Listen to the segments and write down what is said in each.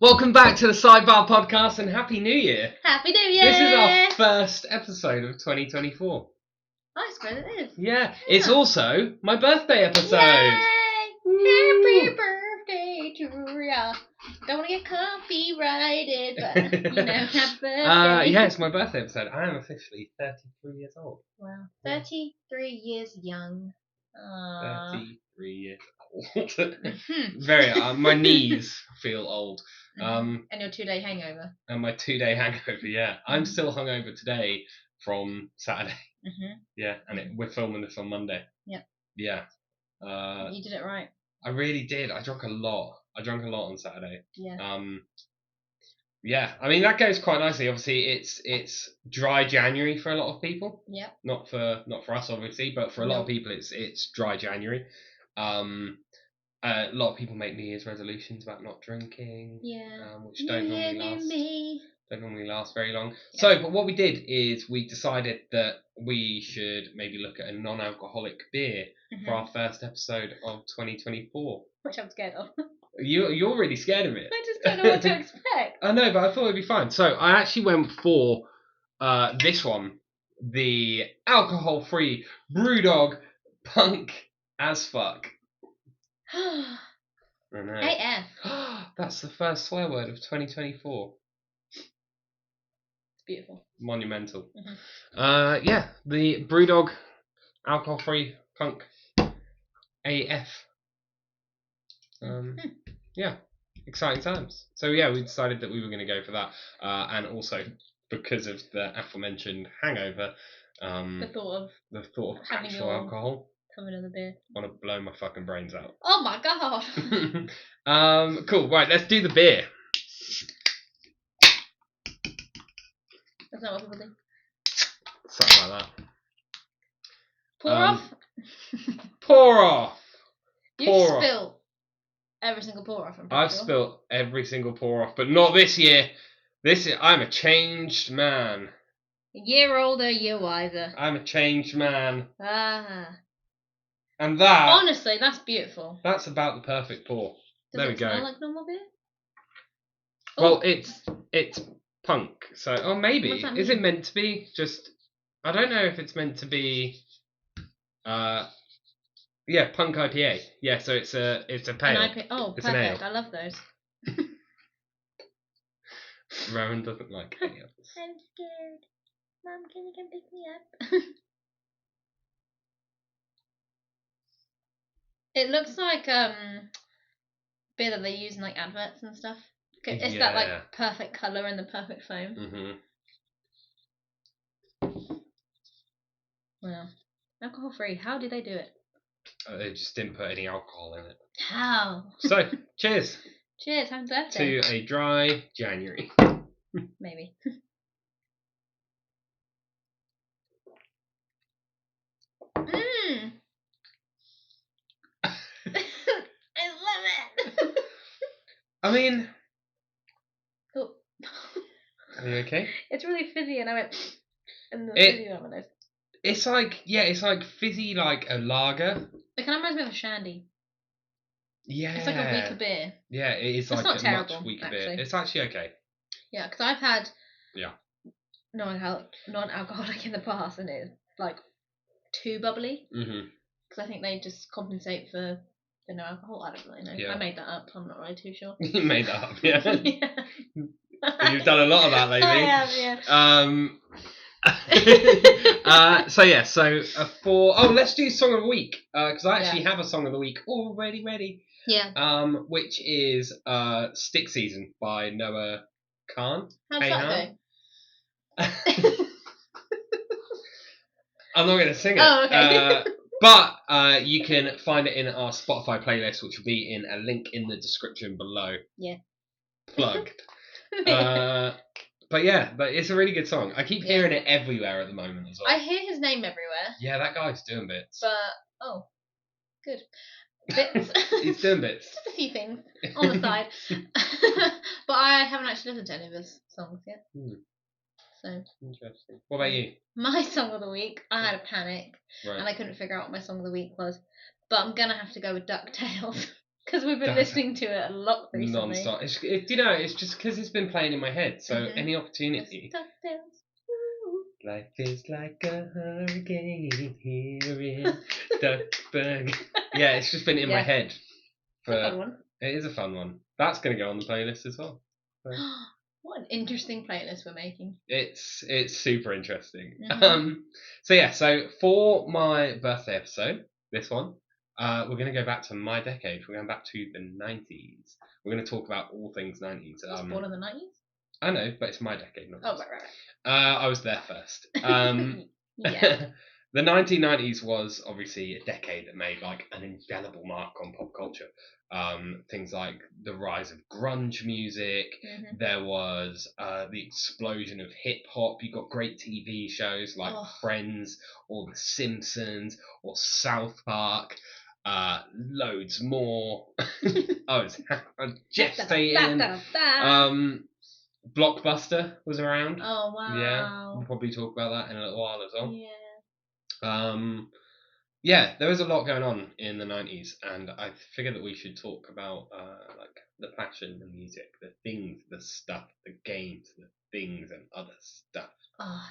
Welcome back to the Sidebar podcast and Happy New Year. Happy New Year! This is our first episode of 2024. I suppose it is. Yeah, it's also my birthday episode. Yay! Woo! Happy birthday to ya. Don't want to get copyrighted, but, happy birthday. Yeah, it's my birthday episode. I am officially 33 years old. Wow. 33 years young. 33 years old. Very, my knees feel old. And your 2-day hangover. And my 2-day hangover, yeah. I'm still hungover today from Saturday. Yeah, and we're filming this on Monday. Yep. Yeah. You did it right. I really did. I drank a lot. On Saturday. Yeah. Yeah. I mean that goes quite nicely. Obviously, it's dry January for a lot of people. Yep. Not for us, obviously, but for a lot of people, it's dry January. A lot of people make New Year's resolutions about not drinking. Yeah. Which don't normally last very long. Yeah. So, but what we did is we decided that we should maybe look at a non-alcoholic beer for our first episode of 2024. Which I'm scared of. You're really scared of it. I just don't know what to expect. I know, but I thought it'd be fine. So I actually went for this one, the alcohol-free BrewDog Punk as Fuck. I know. AF. That's the first swear word of 2024. It's beautiful. Monumental. Yeah, the BrewDog alcohol-free Punk AF. Yeah, exciting times. So yeah, we decided that we were going to go for that, and also because of the aforementioned hangover, the thought of actual alcohol. Coming in the beer. I want to blow my fucking brains out. Oh my god. Cool. Right, let's do the beer. That's not what people do. Something like that. Pour off. Pour off. You've spilt every single pour off. I've spilt every single pour off, but not this year. I'm a changed man. A year older, year wiser. I'm a changed man. And honestly, that's beautiful. That's about the perfect pour. Does there it we go. Smell like normal beer? Well, it's punk. So, maybe is it meant to be? Just I don't know if it's meant to be. Yeah, punk IPA. Yeah, so it's a pale. An IPA. Oh, it's perfect. I love those. Rowan doesn't like ales. I'm scared. Mom, can you come pick me up? It looks like beer that they use in like adverts and stuff. It's that like perfect colour and the perfect foam. Well, alcohol free. How do they do it? They just didn't put any alcohol in it. How? So, cheers. Cheers, happy birthday. To a dry January. Maybe. I love it. I mean, oh. Are you okay? It's really fizzy, and I went. And the fizzy on my nose. It's like fizzy, like a lager. It kind of reminds me of a shandy. Yeah. It's like a weaker beer. Yeah, it is like not a terrible, much weaker actually. beer. It's actually okay. Yeah, because I've had Yeah. non-alcoholic in the past, and it's like too bubbly. Mhm. Because I think they just compensate for the no alcohol. I don't really know. Yeah. I made that up. I'm not really too sure. You made that up, yeah. Yeah. You've done a lot of that lately. I have, yeah. Let's do song of the week because I actually have a song of the week already ready. Yeah. Which is Stick Season by Noah Khan. How's that go? I'm not going to sing it. Oh, okay. But you can find it in our Spotify playlist, which will be in a link in the description below. Yeah. Plugged. But it's a really good song. I keep hearing it everywhere at the moment as well. I hear his name everywhere. Yeah, that guy's doing bits. But good. Bits. He's doing bits. Just a few things on the side. But I haven't actually listened to any of his songs yet. So interesting. What about you? My song of the week, I had a panic, right. and I couldn't figure out what my song of the week was. But I'm gonna have to go with DuckTales. Because we've been listening to it a lot recently. Non-stop. It's just because it's been playing in my head. So any opportunity. Life is like a hurricane here in Duckburg. Yeah, it's just been in my head. It's a fun one. It is a fun one. That's going to go on the playlist as well. So. What an interesting playlist we're making. It's super interesting. So for my birthday episode, this one, we're going to go back to my decade. We're going back to the 90s. We're going to talk about all things 90s. I was born in the 90s? I know, but it's my decade, not yours. Oh, right. I was there first. Yeah. The 1990s was obviously a decade that made like an indelible mark on pop culture. Things like the rise of grunge music. There was the explosion of hip hop. You got great TV shows like Friends or The Simpsons or South Park. Loads more. I was gestating. Blockbuster was around. Oh wow. Yeah, we'll probably talk about that in a little while as well. Yeah. Yeah, there was a lot going on in the 90s, and I figured that we should talk about like the fashion, the music, the things, the stuff, the games, the things and other stuff.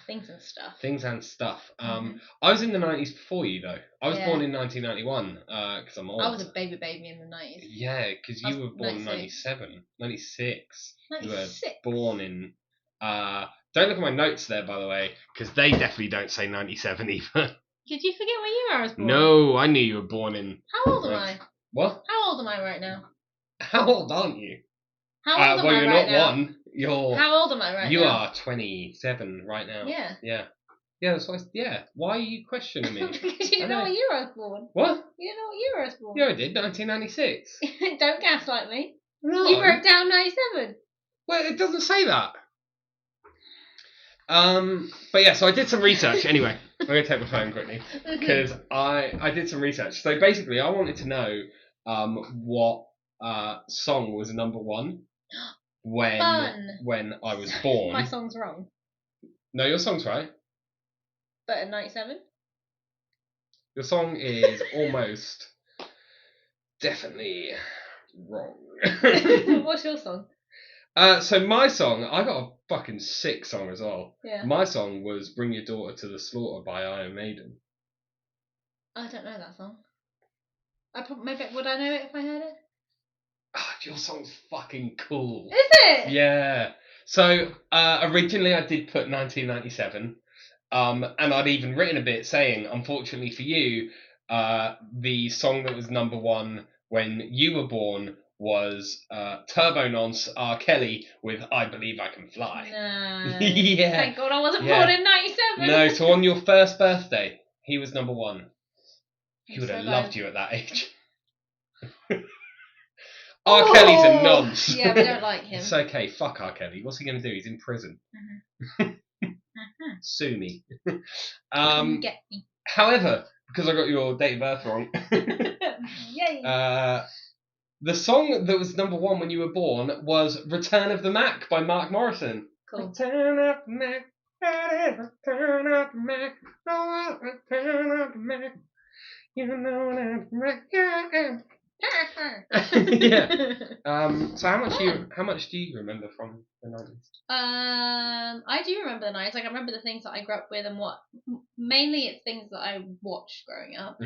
Things and stuff. Things and stuff. I was in the 90s before you, though. I was born in 1991, because I'm old. I was a baby in the 90s. Yeah, because you were born in 97. 96. 96? You were born in... don't look at my notes there, by the way, because they definitely don't say 97 either. Did you forget what year I was born? No, I knew you were born in... How old am I? What? How old am I right now? How old aren't you? How old am I right now? Well, you're not one. You're... How old am I right now? You are 27 right now. Yeah. Yeah. Yeah, that's why. Yeah. Why are you questioning me? Because you didn't know what year I was born. What? You didn't know what year I was born. Yeah, I did. 1996. Don't gaslight me. No. You wrote down 97. Well, it doesn't say that. But yeah, so I did some research. Anyway, I'm going to take my phone quickly because I did some research. So basically, I wanted to know what song was number one when I was born. My song's wrong. No, your song's right. But at 97? Your song is almost definitely wrong. What's your song? So my song, I got a fucking sick song as well. Yeah. My song was "Bring Your Daughter to the Slaughter" by Iron Maiden. I don't know that song. Maybe would I know it if I heard it? Your song's fucking cool. Is it? Yeah. So originally I did put 1997, and I'd even written a bit saying, unfortunately for you, the song that was number one when you were born was Turbo Nonce R. Kelly with "I Believe I Can Fly." No. Yeah. Thank God I wasn't born in 97. No, so on your first birthday, he was number one. He would have loved you at that age. R. Kelly's a nonce. Yeah, we don't like him. It's okay, fuck R. Kelly. What's he going to do? He's in prison. Sue me. Come get me. However, because I got your date of birth wrong, Yay. the song that was number one when you were born was "Return of the Mac" by Mark Morrison. Cool. Return of the Mac, return of the Mac, oh, return of the Mac. You know that yeah. So how much do you remember from the 90s? I do remember the 90s. Like I remember the things that I grew up with and what. Mainly, it's things that I watched growing up.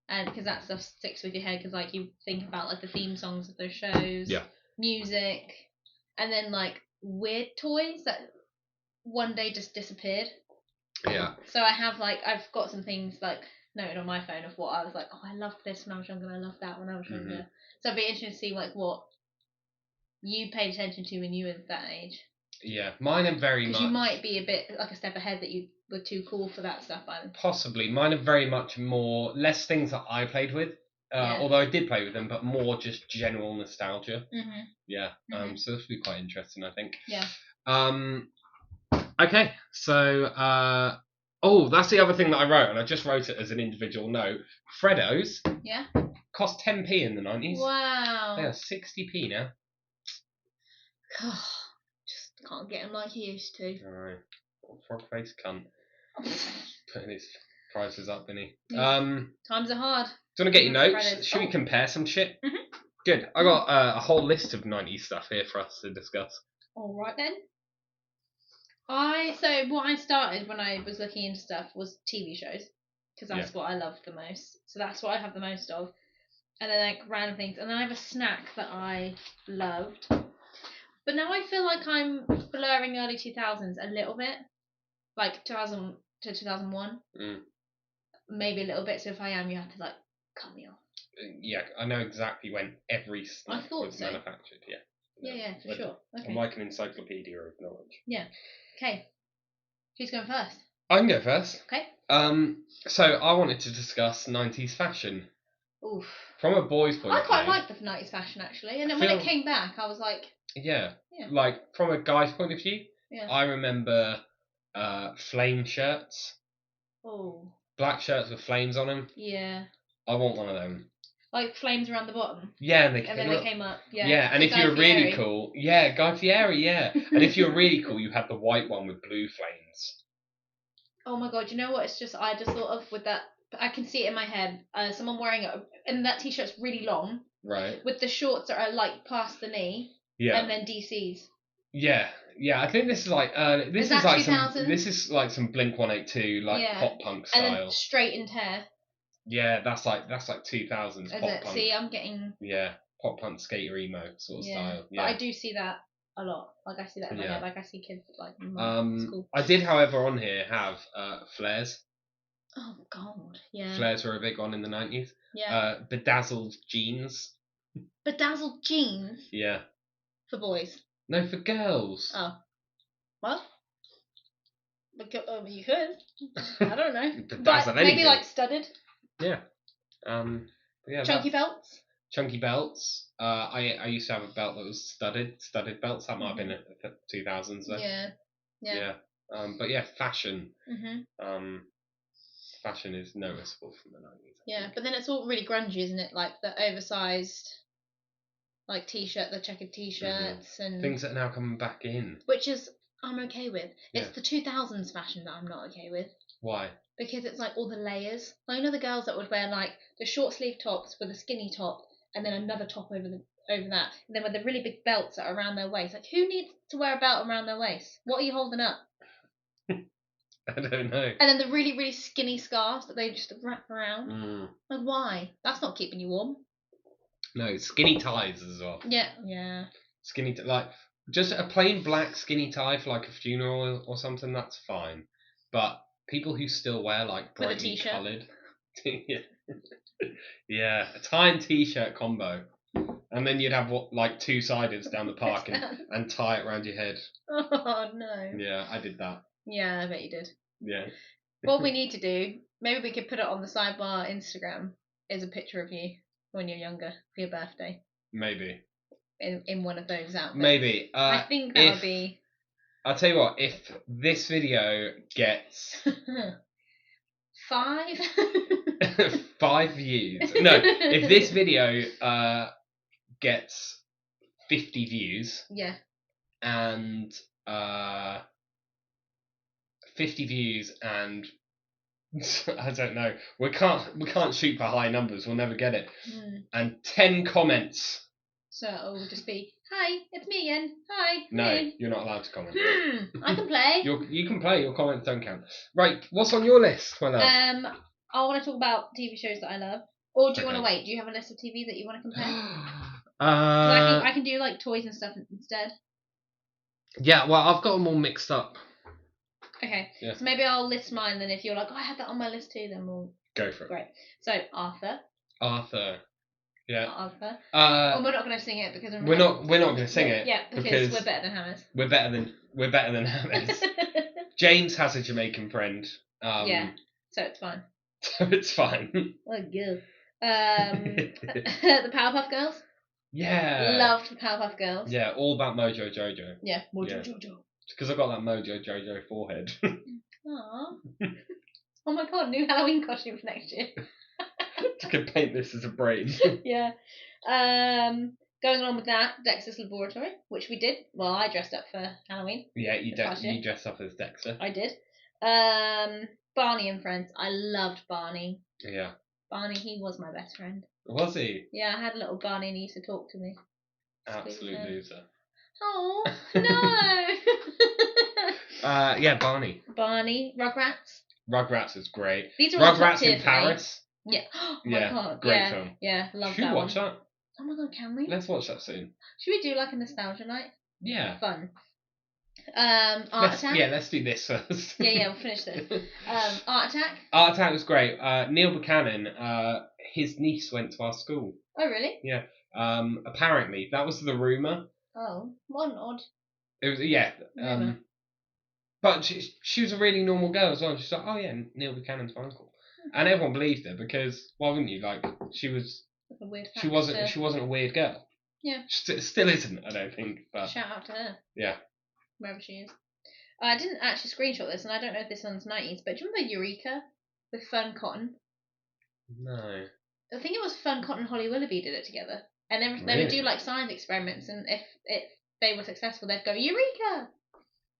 And because that stuff sticks with your head, because like you think about like the theme songs of those shows, music, and then like weird toys that one day just disappeared. Yeah. So I've got some things like noted on my phone of what I was like, oh, I loved this when I was younger, and I loved that when I was younger. So it'd be interesting to see like what you paid attention to when you were that age. Yeah, mine are very much. Because you might be a bit like a step ahead that you were too cool for that stuff. Possibly, mine are very much less things that I played with. Although I did play with them, but more just general nostalgia. Yeah. So this will be quite interesting, I think. Yeah. Okay, so that's the other thing that I wrote, and I just wrote it as an individual note. Freddos. Yeah. Cost 10p in the 90s. Wow. They are 60p now. Just can't get them like he used to. Alright. Frog face cunt. Putting his prices up, isn't he? Times are hard. Do you want to get your notes? Should we compare some shit? Good. I got a whole list of 90s stuff here for us to discuss. All right then. So what I started when I was looking into stuff was TV shows, because that's what I love the most. So that's what I have the most of. And then like random things, and then I have a snack that I loved. But now I feel like I'm blurring early 2000s a little bit, like 2000 to 2001, maybe a little bit. So if I am, you have to like cut me off. Yeah, I know exactly when every snack was manufactured. Yeah. Yeah, for sure. Okay. I'm like an encyclopedia of knowledge. Yeah. Okay. Who's going first? I can go first. Okay. So I wanted to discuss 90s fashion. Oof. From a boy's point of view. I quite liked the 90s fashion actually, and then when it came back, I was like. Yeah. Like from a guy's point of view, I remember flame shirts. Oh. Black shirts with flames on them. Yeah. I want one of them. Like flames around the bottom. Yeah, and then they came up. Yeah. Yeah, and if you were really cool, Guy Fieri, yeah. And if you were really cool, you had the white one with blue flames. Oh my god! You know what? I just thought of with that. I can see it in my head. Someone wearing it, and that t-shirt's really long. Right. With the shorts that are like past the knee. Yeah. And then DC's. Yeah. I think this is like this is like some Blink 182 like pop punk style. And then straightened hair. Yeah, that's like 2000s pop punk. See, I'm getting pop punk skater emo sort of style. Yeah. But I do see that a lot. Like I see that in my head. Like I see kids like school. I did, however, on here have flares. Oh god, yeah. Flares were a big one in the 90s. Yeah. Bedazzled jeans. Bedazzled jeans? Yeah. For boys? No, for girls. Oh. What? You could. I don't know. But maybe like studded. Yeah. Chunky belts. Chunky belts. I used to have a belt that was studded belts. That might have been the 2000s though. Yeah. But yeah, fashion. Fashion is noticeable from the 90s. Yeah, but then it's all really grungy, isn't it? Like the oversized, like t-shirt, the checkered t-shirts and things that are now coming back in. Which is I'm okay with. It's the 2000s fashion that I'm not okay with. Why? Because it's like all the layers. Like, you know the girls that would wear like the short sleeve tops with a skinny top and then another top over that, and then with the really big belts that are around their waist. Like, who needs to wear a belt around their waist? What are you holding up? I don't know. And then the really, really skinny scarves that they just wrap around. Like, why? That's not keeping you warm. No, skinny ties as well. Yeah. Skinny, like, just a plain black skinny tie for like a funeral or something, that's fine. But people who still wear like brightly coloured. Yeah, a tie and t-shirt combo. And then you'd have like two-sideds down the park and tie it around your head. Oh, no. Yeah, I did that. Yeah, I bet you did. Yeah. What we need to do, maybe we could put it on the Sidebar Instagram, is a picture of you when you're younger for your birthday. Maybe. In one of those outfits. Maybe. I think that would be... I'll tell you what, if this video gets... 5? 5 views. No, if this video gets 50 views... Yeah. And... 50 views and I don't know. We can't shoot for high numbers. We'll never get it. And 10 comments. So it will just be, "Hi, it's me again. Hi." No, you're not allowed to comment. I can play. You can play. Your comments don't count. Right. What's on your list, my love? I want to talk about TV shows that I love. Or do you want to wait? Do you have a list of TV that you want to compare? I can do like toys and stuff instead. Yeah. Well, I've got them all mixed up. Okay, so maybe I'll list mine, then if you're like, I had that on my list too, then we'll... Go for it. Great. So, Arthur. Yeah. Arthur. Well, we're not going to sing it because... We're not going to sing it. Yeah, because we're better than Hammers. We're better than Hammers. James has a Jamaican friend. Yeah, so it's fine. So it's fine. Oh, good. The Powerpuff Girls. Yeah. Loved the Powerpuff Girls. Yeah, all about Mojo Jojo. Yeah, Mojo Jojo. Because I've got that Mojo Jojo forehead. Aww. Oh my god, new Halloween costume for next year. You could paint this as a brain. Yeah. Going along with that, Dexter's Laboratory, which we did. Well, I dressed up for Halloween. Yeah, you dressed up as Dexter. I did. Barney and Friends. I loved Barney. Yeah. Barney, he was my best friend. Was he? Yeah, I had a little Barney and he used to talk to me. Absolute loser. Oh, no! Yeah, Barney. Barney. Rugrats. Rugrats is great. These are all top Rugrats tier in for me. Paris. Yeah. Oh my Yeah, god. great Yeah. film. Yeah, love Should we that watch one. that? Oh my god, can we? Let's watch that soon. Should we do like a nostalgia night? Yeah. Fun. Art Attack. Yeah, let's do this first. Yeah, we'll finish this. Art Attack. Art Attack was great. Neil Buchanan, his niece went to our school. Oh really? Yeah. Apparently, that was the rumor. Oh, what an odd. It was yeah. Rumour. But she was a really normal girl as well. She's like, oh yeah, Neil Buchanan's my uncle, and everyone believed her because why wouldn't you? Like she was. Like a weird She wasn't. She wasn't a weird girl. Yeah. Still isn't. I don't think. But shout out to her. Yeah. Wherever she is. I didn't actually screenshot this, and I don't know if this one's 90s, but do you remember Eureka with Fern Cotton? No. I think it was Fern Cotton and Holly Willoughby did it together, and they would do like science experiments, and if they were successful, they'd go Eureka.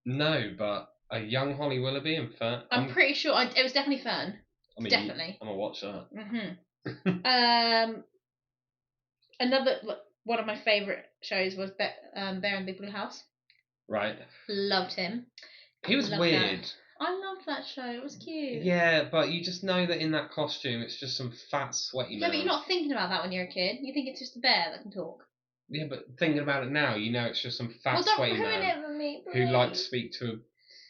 No, but a young Holly Willoughby and Fern. I'm pretty sure it was definitely Fern. I mean, definitely. I'm gonna watch that. Another one of my favourite shows was Bear in the Big Blue House. Right. Loved him. He was weird. That. I loved that show. It was cute. Yeah, but you just know that in that costume, it's just some fat, sweaty man. Yeah, but you're not thinking about that when you're a kid. You think it's just a bear that can talk. Yeah, but thinking about it now, you know it's just some fat, sweaty man it for me, who likes to speak to a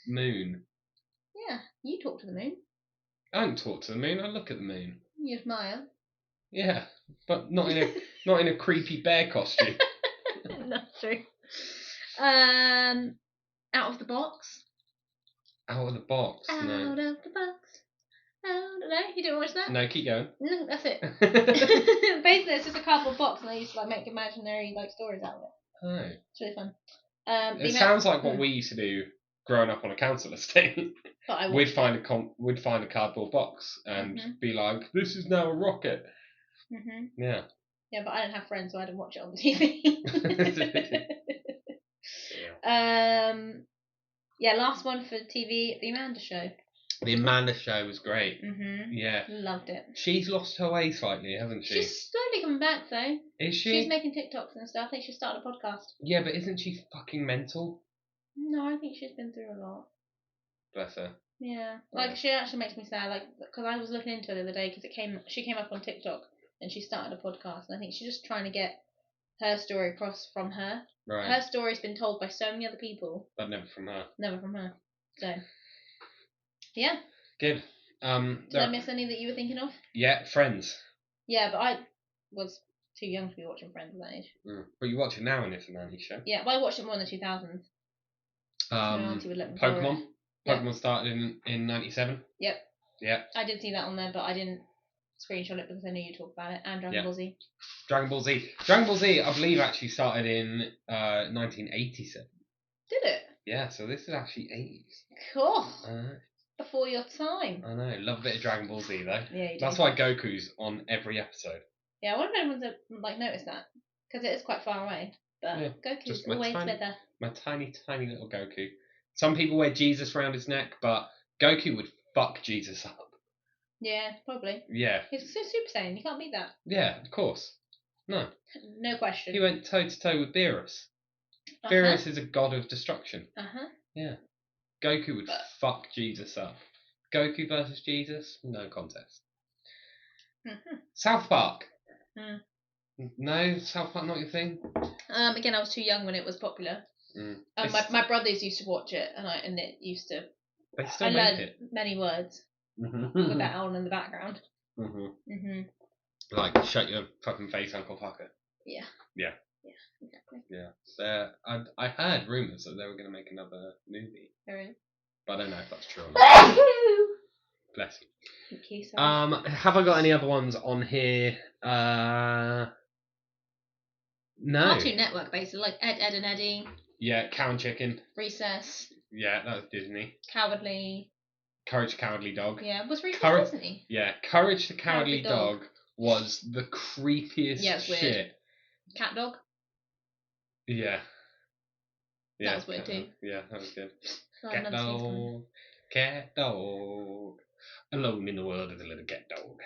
moon. Yeah, you talk to the moon. I don't talk to the moon. I look at the moon. You admire. Yeah, but not in a creepy bear costume. That's true. Out of the Box. Out of the box. Out No. of the box. No, you didn't watch that? No, keep going. No, that's it. Basically, it's just a cardboard box, and they used to like make imaginary like stories out of it. Oh. It's really fun. It sounds like what we used to do growing up on a council estate. But we'd find a cardboard box and be like, "This is now a rocket." Yeah. Yeah, but I didn't have friends, so I didn't watch it on the TV. Yeah, last one for TV, The Amanda Show. The Amanda Show was great. Yeah. Loved it. She's lost her way slightly, hasn't she? She's slowly coming back, though. Is she? She's making TikToks and stuff. I think she started a podcast. Yeah, but isn't she fucking mental? No, I think she's been through a lot. Bless her. Yeah. Like, she actually makes me sad, like, because I was looking into her the other day, because she came up on TikTok, and she started a podcast, and I think she's just trying to get her story across from her. Right. Her story's been told by so many other people. But never from her. Never from her. So, yeah. Good. Did I miss any that you were thinking of? Yeah, Friends. Yeah, but I was too young to be watching Friends at that age. But you watch it now and it's a nanny show. Yeah, but I watched it more in the 2000s. Pokemon. Pokemon started in 97. Yep. Yeah. I did see that on there, but I didn't screenshot it because I knew you talked about it. And Dragon Ball Z. Dragon Ball Z. Dragon Ball Z, I believe, actually started in 1987. Did it? Yeah, so this is actually 80s. Cool. Before your time. I know. Love a bit of Dragon Ball Z, though. Yeah, you do. That's why Goku's on every episode. Yeah, I wonder if anyone's noticed that. Because it is quite far away. But yeah, Goku's always with her. My tiny, tiny little Goku. Some people wear Jesus around his neck, but Goku would fuck Jesus up. Yeah, probably. Yeah. He's so Super Saiyan, you can't beat that. Yeah, of course. No. No question. He went toe to toe with Beerus. Beerus is a god of destruction. Yeah. Goku would fuck Jesus up. Goku versus Jesus? No contest. South Park. No, South Park not your thing. Again, I was too young when it was popular. My brothers used to watch it, and it used to. They still I make learned it. many words with that on in the background. Like, shut your fucking face, Uncle Fucker. Yeah. Yeah. Yeah, exactly. Yeah. I heard rumours that they were going to make another movie. Really? But I don't know if that's true or not. Bless you. Thank you, sorry. Have I got any other ones on here? No. Cartoon Network, basically, like Ed, Edd and Eddy. Yeah, Cow and Chicken. Recess. Yeah, that was Disney. Cowardly. Courage the Cowardly Dog. Yeah, was Recess Disney? Yeah, Courage the Cowardly Dog was the creepiest shit. Weird. Cat Dog. Yeah. That was weird too. Yeah, that was good. Cat dog. Alone in the world as a little cat dog.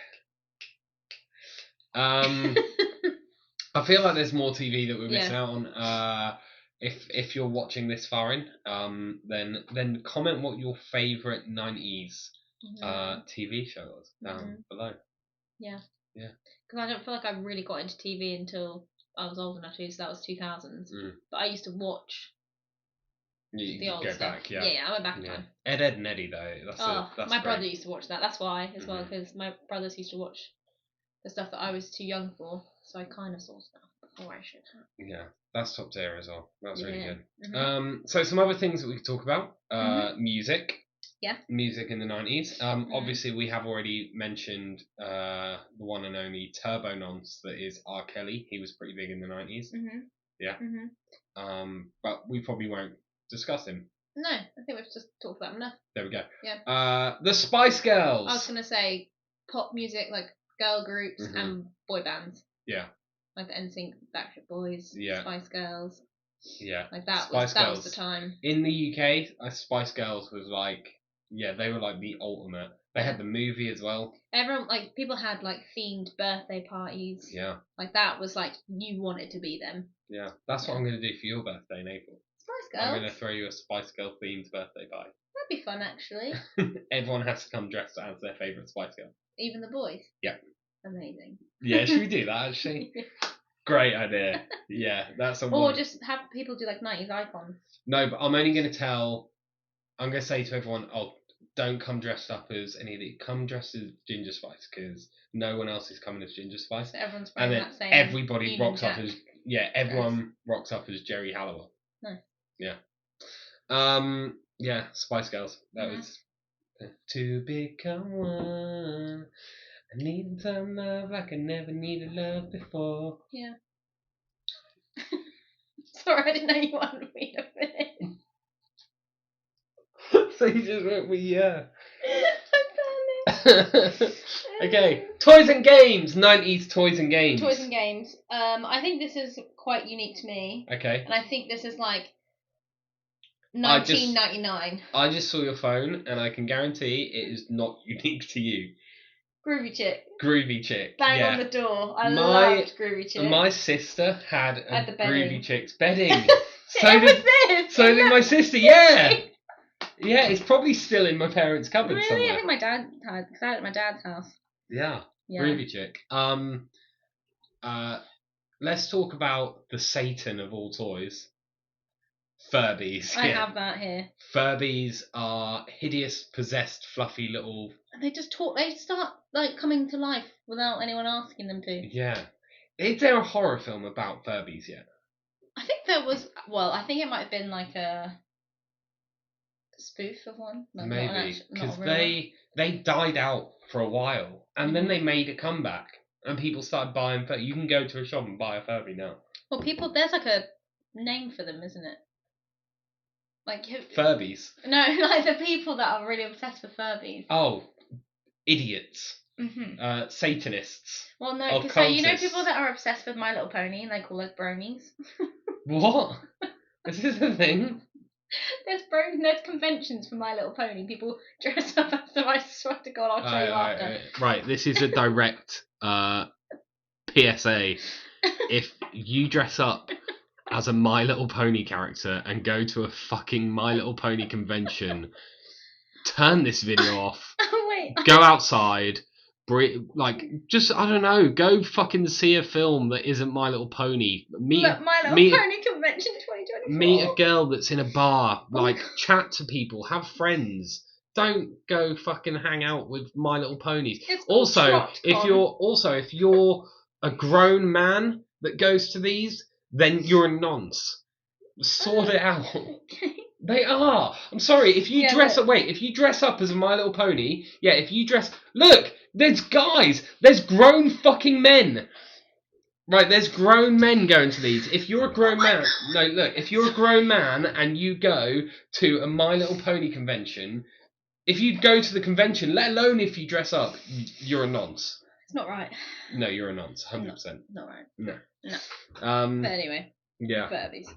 I feel like there's more TV that we're missing out on. If you're watching this far in, then comment what your favourite 90s TV show was down below. Yeah. Yeah. Because I don't feel like I really got into TV until I was old enough to, so that was 2000s. But I used to watch the old go stuff. back, yeah. Yeah, I went back in time. Ed, and Eddie, though. That's my great. brother used to watch that. That's why, as well, because my brothers used to watch the stuff that I was too young for, so I kind of saw stuff before I should have. Yeah, that's top tier as well. That's really good. Mm-hmm. So some other things that we could talk about. Music. Yeah. Music in the 90s. Obviously, we have already mentioned the one and only Turbo Nonce that is R. Kelly. He was pretty big in the 90s. Yeah. But we probably won't discuss him. No, I think we've just talked about him enough. There we go. Yeah. The Spice Girls. I was going to say pop music, like girl groups and boy bands. Yeah. Like the NSYNC, Backstreet Boys, Spice Girls. Yeah. Like that Spice Girls. was the time. In the UK, Spice Girls was like, they were like the ultimate. They had the movie as well. Everyone, like, people had like themed birthday parties. Yeah. Like that was like, you wanted to be them. Yeah. That's what I'm going to do for your birthday in April. Spice Girls. I'm going to throw you a Spice Girl themed birthday party. That'd be fun, actually. Everyone has to come dressed as their favourite Spice Girl. Even the boys? Yeah. Amazing. Yeah, should we do that, actually? Great idea. Yeah, that's a one. Or just have people do like 90s icons. No, but I'm only going to say to everyone, don't come dressed up as any of the. Come dressed as Ginger Spice, because no one else is coming as Ginger Spice. So everyone's wearing that same. Everybody rocks up as everyone rocks up as Jerry Halliwell. Nice. Yeah. Yeah, Spice Girls. That was to become one. I need some love like I never needed love before. Yeah. Sorry, I didn't know you wanted me to finish. So you just went with Okay, toys and games. 90s toys and games. Toys and games. I think this is quite unique to me. Okay. And I think this is like 1999. I just saw your phone, and I can guarantee it is not unique to you. Groovy Chick. Groovy Chick. Bang on the door. I loved Groovy Chick. My sister had a Groovy Chick's bedding. So did my sister. Yeah. Yeah, it's probably still in my parents' cupboard somewhere. Really? I think my dad had, because I had it at my dad's house. Yeah. Groovy Chick. Let's talk about the Satan of all toys. Furbies. I have that here. Furbies are hideous, possessed, fluffy little. And they just talk. They start like coming to life without anyone asking them to. Yeah. Is there a horror film about Furbies yet? I think there was. Well, I think it might have been like a spoof of one. Like maybe because they died out for a while, and then they made a comeback, and people started buying. You can go to a shop and buy a Furby now. Well, there's like a name for them, isn't it? Like Furbies. No, like the people that are really obsessed with Furbies. Oh, idiots. Satanists. Well, no, because you know people that are obsessed with My Little Pony and they call us bronies. What? Is this a thing? There's conventions for My Little Pony. People dress up as them. I swear to God, I'll show you after. Right, this is a direct PSA. If you dress up as a My Little Pony character and go to a fucking My Little Pony convention, turn this video off. Oh, wait. Go outside. Just, I don't know, go fucking see a film that isn't My Little Pony. My Little Pony Convention 2024. Meet a girl that's in a bar. Chat to people. Have friends. Don't go fucking hang out with My Little Ponies. If you're a grown man that goes to these, then you're a nonce. Sort it out. They are. I'm sorry. If you dress up as a My Little Pony, look, there's guys. There's grown fucking men. Right, there's grown men going to these. If you're a grown man, if you're a grown man and you go to a My Little Pony convention, if you go to the convention, let alone if you dress up, you're a nonce. It's not right. No, you're a nonce, 100%. Not right. No. But anyway. Yeah. Furbies.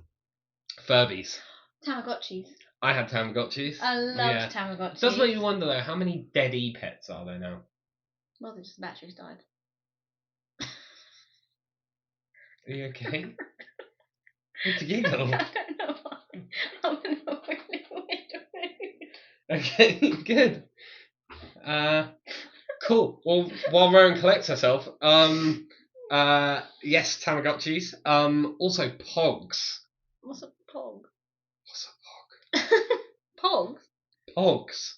Furbies. Tamagotchis. I had Tamagotchis. I loved Tamagotchis. It does make you wonder though, how many dead E-pets are there now? Well, just the batteries died. Are you okay? What's a giggle? I don't know why. I'm in a really weird mood. Okay, good. Cool. Well, while Rowan collects herself, yes, Tamagotchis. Also Pogs. What's a pog? What's a Pogs? pog? Pogs.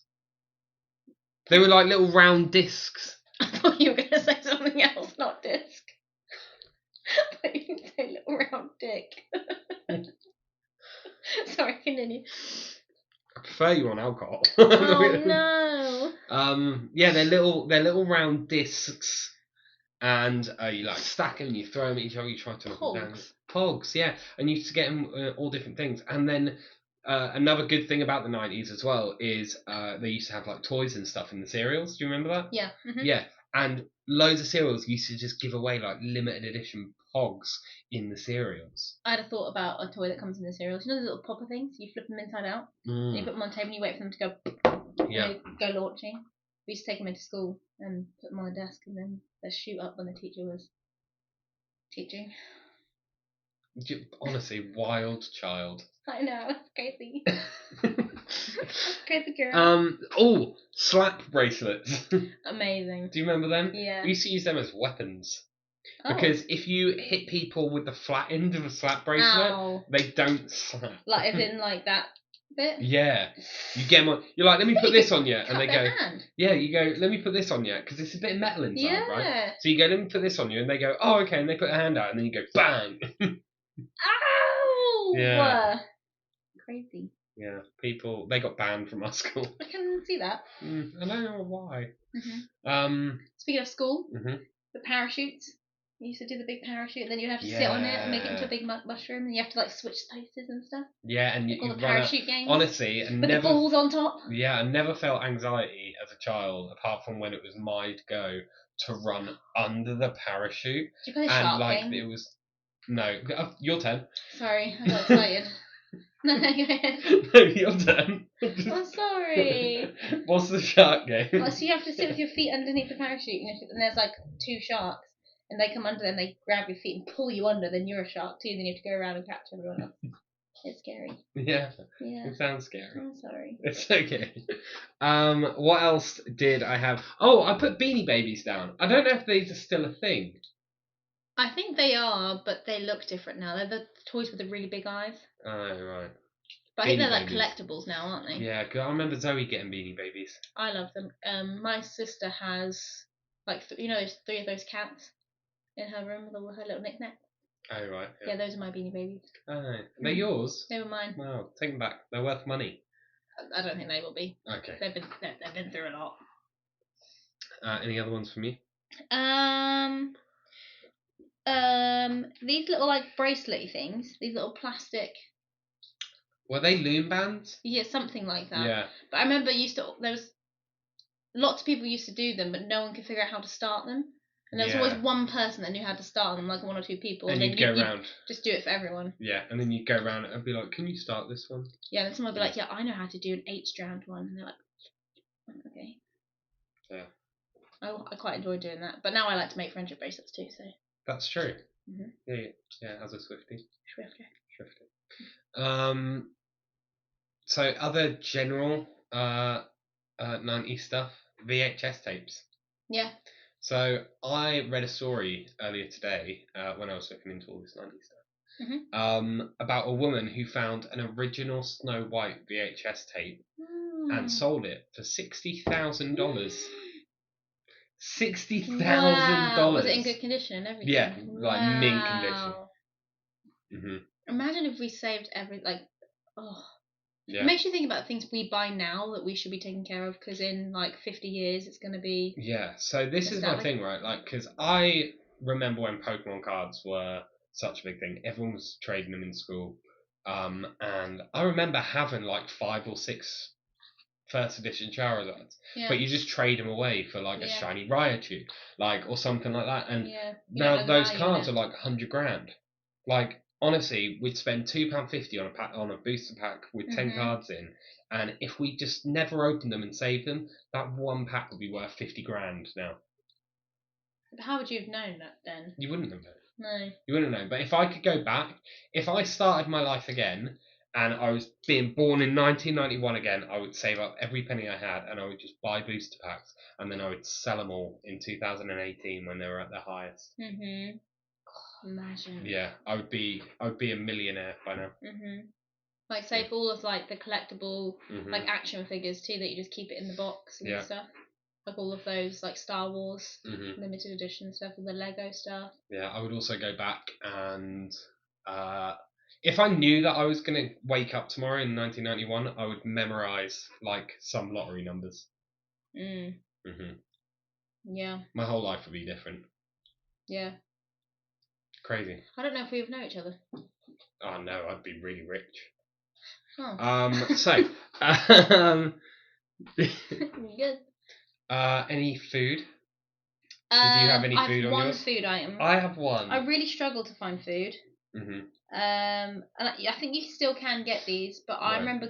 They were like little round discs. I thought you were going to say something else, not disc. I thought you were going to say little round dick. Sorry, continue. I prefer you on alcohol. Oh no. Yeah, they're little round discs, and you like stack them, you throw them at each other, you try to knock them down. Pogs, yeah, and you used to get them all different things. And then another good thing about the 90s as well is they used to have like toys and stuff in the cereals. Do you remember that? Yeah. Mm-hmm. Yeah, and loads of cereals used to just give away like limited edition Pogs in the cereals. I'd have thought about a toy that comes in the cereals. You know those little popper things? You flip them inside out. And you put them on the table and you wait for them to go. Yeah. Go launching. We used to take them into school and put them on the desk, and then they'd shoot up when the teacher was teaching. Honestly, wild child. I know, it's crazy. Crazy girl. Oh, slap bracelets. Amazing. Do you remember them? Yeah. We used to use them as weapons. Oh. Because if you hit people with the flat end of a slap bracelet, they don't slap. Like as in like that bit? Yeah. You get them on, you're like, let me put this on you. And they go, hand. yeah, you go, let me put this on you. Because it's a bit of metal inside, Yeah. right? So you go, let me put this on you. And they go, oh, okay. And they put a hand out. And then you go, bang. Ow! Yeah. Crazy. Yeah. People, they got banned from our school. I can see that. I don't know why. Mm-hmm. Speaking of school, the parachutes. You used to do the big parachute, and then you have to sit on it and make it into a big mushroom, and you have to like switch places and stuff. Yeah, and you the parachute games. Honestly, with the balls on top. Yeah, I never felt anxiety as a child, apart from when it was my go to run under the parachute. Did you play shark game? It was your turn. Sorry, I got excited. No, go ahead. No, your turn. I'm sorry. What's the shark game? So you have to sit with your feet underneath the parachute, and there's like two sharks. And they come under and they grab your feet and pull you under, then you're a shark too, then you have to go around and catch everyone else. It's scary. Yeah. Yeah. It sounds scary. I'm sorry. It's okay. What else did I have? Oh, I put Beanie Babies down. I don't know if these are still a thing. I think they are, but they look different now. They're the toys with the really big eyes. Oh, right. But I think they're like collectibles now, aren't they? Yeah, because I remember Zoe getting Beanie Babies. I love them. My sister has like there's 3 of those cats in her room with all her little knickknacks. Oh, right. Yeah, those are my Beanie Babies. Oh, they're yours? They were mine. Wow, take them back. They're worth money. I don't think they will be. Okay. They've been through a lot. Any other ones from you? These little like bracelet things, these little plastic. Were they loom bands? Yeah, something like that. Yeah. But I remember there was lots of people used to do them, but no one could figure out how to start them. And there was always one person that knew how to start them, like 1 or 2 people. And you'd go around. Just do it for everyone. Yeah, and then you'd go around and be like, can you start this one? Yeah, and then someone would be like, yeah, I know how to do an 8-strand one. And they're like, okay. Yeah. I quite enjoy doing that. But now I like to make friendship bracelets too, so. That's true. Mm-hmm. Yeah, as a Swiftie. Swiftie. So other general 90s stuff, VHS tapes. Yeah. So I read a story earlier today when I was looking into all this 90s stuff about a woman who found an original Snow White VHS tape and sold it for $60,000. $60,000. Wow. Was it in good condition and everything? Yeah, like mint condition. Mm-hmm. Imagine if we saved Yeah. It makes you think about things we buy now that we should be taking care of, because in like 50 years it's going to be. Yeah, so this is my thing, right? Like, because I remember when Pokemon cards were such a big thing. Everyone was trading them in school. And I remember having like 5 or 6 first edition Charizards. Yeah. But you just trade them away for like a shiny Raichu, like, or something like that. And now those cards are like 100 grand. Like, honestly, we'd spend £2.50 on a booster pack with 10 cards in, and if we just never opened them and saved them, that one pack would be worth 50 grand now. But how would you have known that then? You wouldn't have known. No. You wouldn't know. But if I could go back, if I started my life again and I was being born in 1991 again, I would save up every penny I had and I would just buy booster packs and then I would sell them all in 2018 when they were at their highest. Mhm. Oh, imagine. Yeah, I would be a millionaire by now. Mhm. Like save all of like the collectible like action figures too that you just keep it in the box and stuff. Like all of those like Star Wars limited edition stuff and the Lego stuff. Yeah, I would also go back and if I knew that I was going to wake up tomorrow in 1991, I would memorize like some lottery numbers. Yeah. My whole life would be different. Yeah. Crazy. I don't know if we would know each other. Oh no, I'd be really rich. Oh. So, Good. any food? Did you have any food on one yours? food item. I have one. I really struggle to find food. And I think you still can get these, but I remember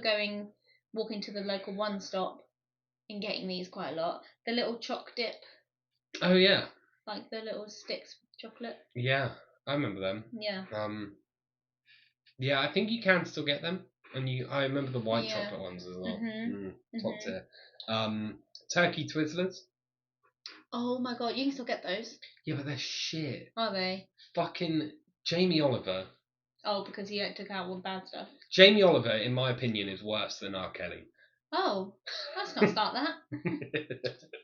walking to the local One Stop and getting these quite a lot. The little choc dip. Oh yeah. Like the little sticks of chocolate. Yeah, I remember them. Yeah. Yeah, I think you can still get them, and I remember the white chocolate ones as well. Top tier. Turkey Twizzlers. Oh my god, you can still get those. Yeah, but they're shit. Are they? Fucking Jamie Oliver. Oh, because he took out all the bad stuff. Jamie Oliver, in my opinion, is worse than R. Kelly. Oh, let's not start that. I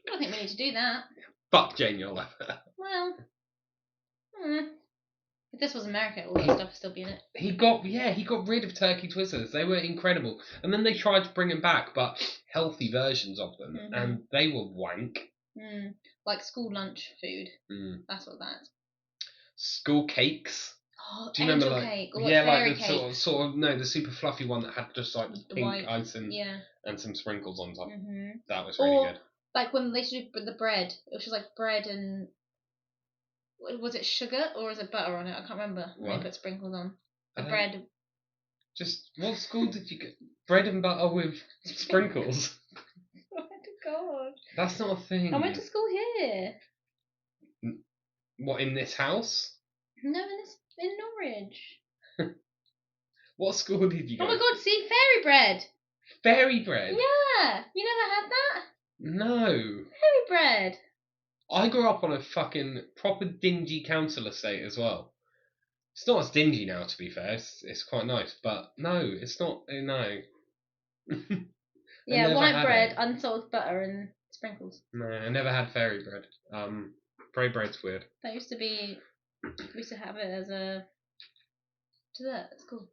don't think we need to do that. Fuck Jamie Oliver. Well, if this was America, all that stuff would still be in it. He got rid of Turkey Twizzlers. They were incredible, and then they tried to bring them back, but healthy versions of them, and they were wank. Like school lunch food. That's what that's. School cakes. Oh, do you remember like cake. Or like the cake. sort of no, the super fluffy one that had just like the pink white, ice and some sprinkles on top. That was really good. Like when they used to do the bread, it was just like bread and was it sugar or was it butter on it? I can't remember. What? They put sprinkles on the bread. Just what school did you get? Bread and butter with sprinkles. Oh God, that's not a thing. I went to school here. What, in this house? No, in Norwich. What school did you go? Oh my God, see, fairy bread. Fairy bread? Yeah, you never had that? No. Fairy bread. I grew up on a fucking proper dingy council estate as well. It's not as dingy now, to be fair. It's quite nice, but no, it's not. No. Yeah, white bread, unsalted butter, and sprinkles. No, I never had fairy bread. Fairy bread's weird. That used to be. We used to have it as a dessert. It's cool.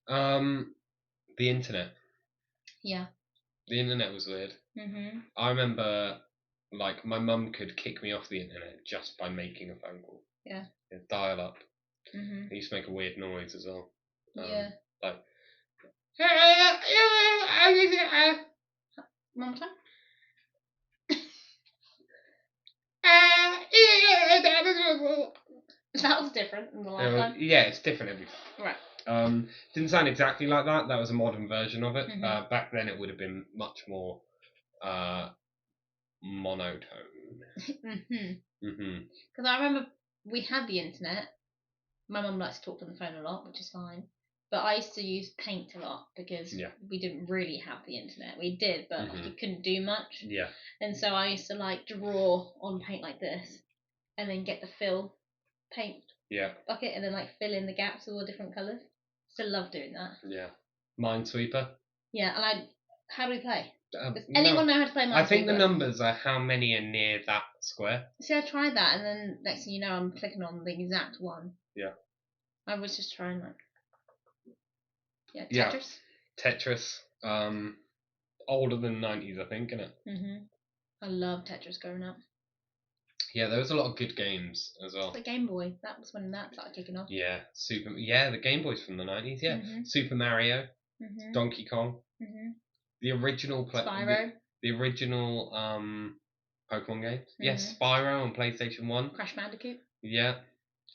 The internet. Yeah. The internet was weird. I remember, like, my mum could kick me off the internet just by making a phone call. Yeah. Dial up. It used to make a weird noise as well. Yeah. Like. One more time. That was different in the last time. Yeah, it's different every time. Right. Didn't sound exactly like that. That was a modern version of it. Back then, it would have been much more monotone. Because I remember we had the internet. My mum likes to talk on the phone a lot, which is fine. But I used to use Paint a lot because we didn't really have the internet. We did, but you couldn't do much. Yeah. And so I used to like draw on Paint like this, and then get the fill paint bucket, and then like fill in the gaps with all different colours. Still love doing that. Yeah. Minesweeper. Yeah, and how do we play? Does anyone know how to play Minesweeper? I think the numbers are how many are near that square. See, I tried that, and then next thing you know, I'm clicking on the exact one. Yeah. I was just trying like. Yeah, Tetris. Yeah. Tetris. Older than 90s, I think, isn't it? I love Tetris growing up. Yeah, there was a lot of good games as well. The Game Boy, that was when that started kicking off. Yeah, the Game Boy's from the 90s, yeah. Super Mario, Donkey Kong, the original Spyro. The original Pokemon games. Yes, Spyro on PlayStation 1. Crash Bandicoot. Yeah.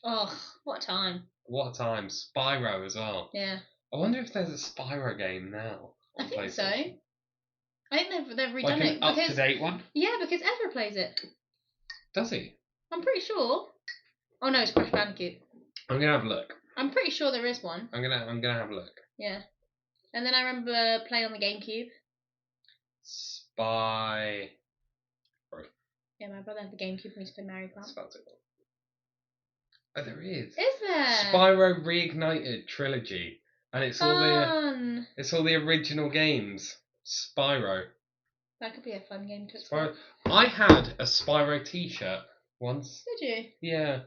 Oh, what a time. What a time. Spyro as well. Yeah. I wonder if there's a Spyro game now. I think so. I think they've redone like it. An up-to-date one? Yeah, because Ezra plays it. Does he? I'm pretty sure. Oh no, it's Crash Bandicoot. I'm gonna have a look. I'm pretty sure there is one. I'm gonna have a look. Yeah. And then I remember playing on the GameCube. Spy. Yeah, my brother had the GameCube and we used to play Mario Kart. Oh, there is. Is there? Spyro Reignited Trilogy, and it's all the original games. Spyro. That could be a fun game to Spyro. explore. I had a Spyro T-shirt once. Did you? Yeah.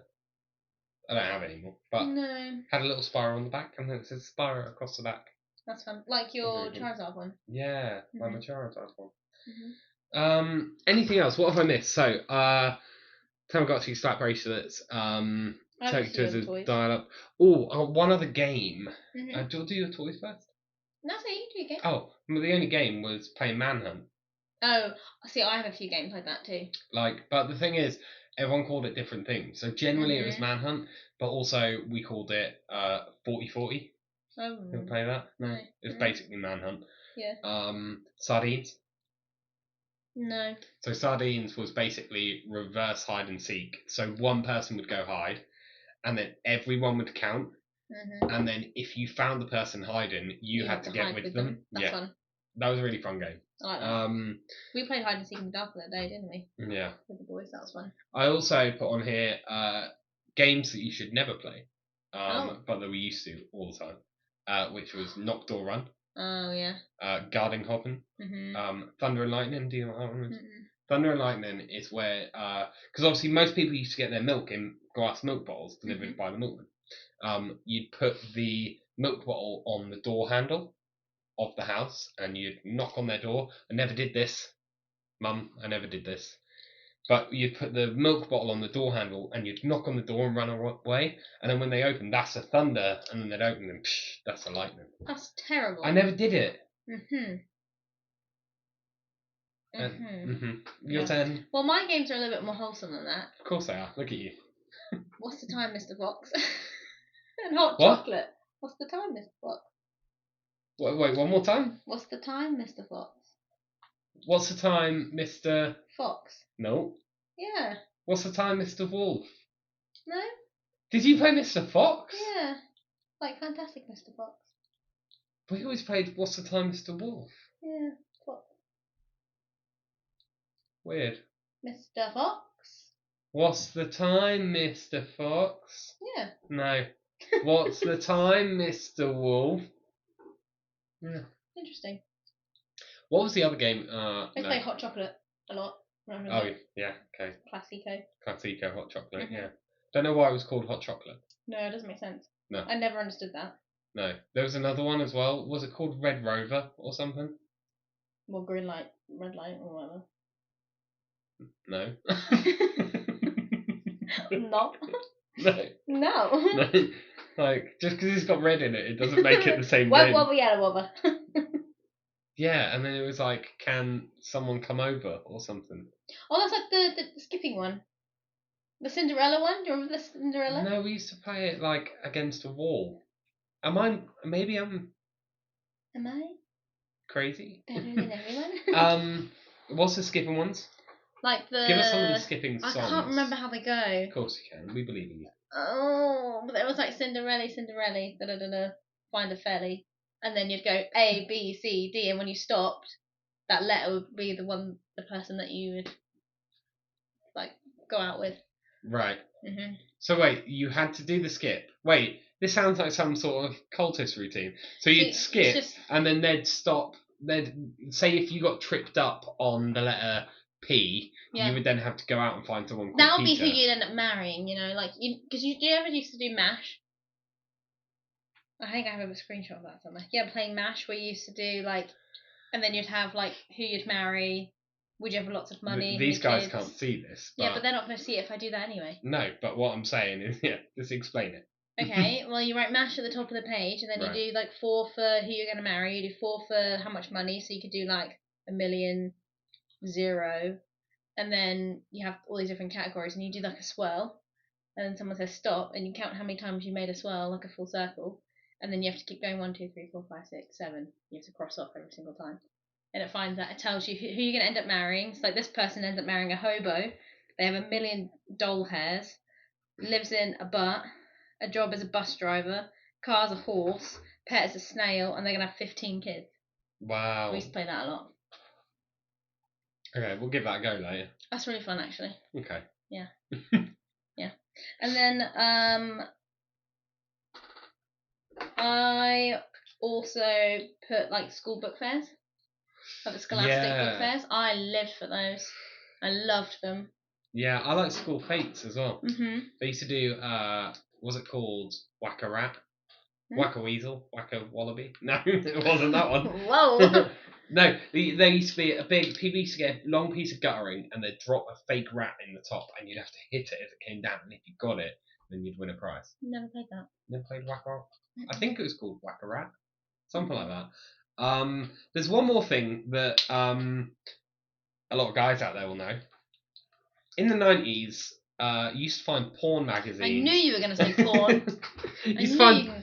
I don't have it anymore, but no. Had a little Spyro on the back, and then it says Spyro across the back. That's fun. Like your Charizard one. Yeah, like my Charizard one. Mm-hmm. Anything else? What have I missed? So, Tamagotchi slap bracelets. Turkey dial up. Oh, one other game. Mm-hmm. Do you do your toys first? No, so you do your game. Oh, well, the only game was playing Manhunt. Oh, see, I have a few games like that too. But the thing is, everyone called it different things. So generally it was Manhunt, but also we called it 40-40. Oh. You play that? No. It's basically Manhunt. Yeah. Sardines. No. So Sardines was basically reverse hide and seek. So one person would go hide, and then everyone would count. Mm-hmm. And then if you found the person hiding, you had to get with them. That's fun. That was a really fun game. I like that. We played hide and seek in the dark the other day, didn't we? Yeah. With the boys, that was fun. I also put on here games that you should never play, but that we used to all the time, which was Knock Door Run. Oh yeah. Guarding Hopping. Mm-hmm. Thunder and Lightning. Do you know what that one is? Thunder and Lightning is where, because obviously most people used to get their milk in glass milk bottles delivered by the milkman. You'd put the milk bottle on the door handle of the house, and you'd knock on their door. I never did this, Mum. I never did this. But you'd put the milk bottle on the door handle, and you'd knock on the door and run away. And then when they open, that's a thunder, and then they'd open, and psh, that's a lightning. That's terrible. I never did it. Your turn. Well, my games are a little bit more wholesome than that. Of course they are. Look at you. What's the time, Mr. Fox? And hot chocolate. What's the time, Mr. Fox? Wait, one more time? What's the time, Mr. Fox? What's the time, Mr. Fox? No. Yeah. What's the time, Mr. Wolf? No. Did you play Mr. Fox? Yeah. Like Fantastic Mr. Fox. We always played What's the Time, Mr. Wolf. Yeah. Fox. Weird. Mr. Fox? What's the time, Mr. Fox? Yeah. No. What's the time, Mr. Wolf? Yeah. Interesting. What was the other game? I play Hot Chocolate a lot. Remember that? Yeah, okay. Classico Hot Chocolate, yeah. Don't know why it was called Hot Chocolate. No, it doesn't make sense. No. I never understood that. No. There was another one as well. Was it called Red Rover or something? Well, green light, red light, or whatever. No. No. No. No. No. Like, just because it's got red in it, it doesn't make it the same Wubba game. wubba yada wubba. Yeah, and then it was like, can someone come over or something? Oh, that's like the skipping one. The Cinderella one? Do you remember the Cinderella? No, we used to play it like against a wall. Maybe I'm crazy? Better than everyone? What's the skipping ones? Like Give us some of the skipping songs. I can't remember how they go. Of course you can. We believe in you. Oh, but it was like Cinderella, da-da-da-da, find a fairy. And then you'd go A, B, C, D, and when you stopped, that letter would be the person that you would like go out with. Right. Mm-hmm. So wait, you had to do the skip. Wait, this sounds like some sort of cultist routine. So you'd skip, and then they'd stop. They'd say if you got tripped up on the letter P, you would then have to go out and find someone called that would Peter. be who you'd end up marrying, like because you ever used to do MASH? I think I have a screenshot of that somewhere. Yeah, playing MASH where you used to do and then you'd have who you'd marry. Would you have lots of money? These guys can't see this. Yeah, but they're not going to see it if I do that anyway. No, but what I'm saying is, just explain it. Okay, well, you write MASH at the top of the page, and then you do 4 for who you're going to marry. You do 4 for how much money, so you could do $1 million, 0, and then you have all these different categories, and you do a swirl, and then someone says stop, and you count how many times you made a swirl, like a full circle, and then you have to keep going 1, 2, 3, 4, 5, 6, 7. You have to cross off every single time. And it finds that it tells you who you're going to end up marrying. So this person ends up marrying a hobo. They have $1 million doll hairs. lives in a butt, a job as a bus driver, car's a horse, pet is a snail, and they're going to have 15 kids. Wow. We used to play that a lot. Okay, we'll give that a go later. That's really fun, actually. Okay. Yeah. Yeah. And then I also put like school book fairs, like the scholastic book fairs. I lived for those. I loved them. Yeah, I like school fates as well. Mm-hmm. They used to do, was it called Whack a Rat? Whack a Weasel? Whack a Wallaby? No, it wasn't that one. Whoa! No, there used to be a big, people used to get a long piece of guttering and they'd drop a fake rat in the top and you'd have to hit it as it came down, and if you got it, then you'd win a prize. Never played that. Never played Whack a Rat? I think it was called Whack a Rat. Something like that. There's one more thing that a lot of guys out there will know. In the 90s, you used to find porn magazines. I knew you were going to say porn.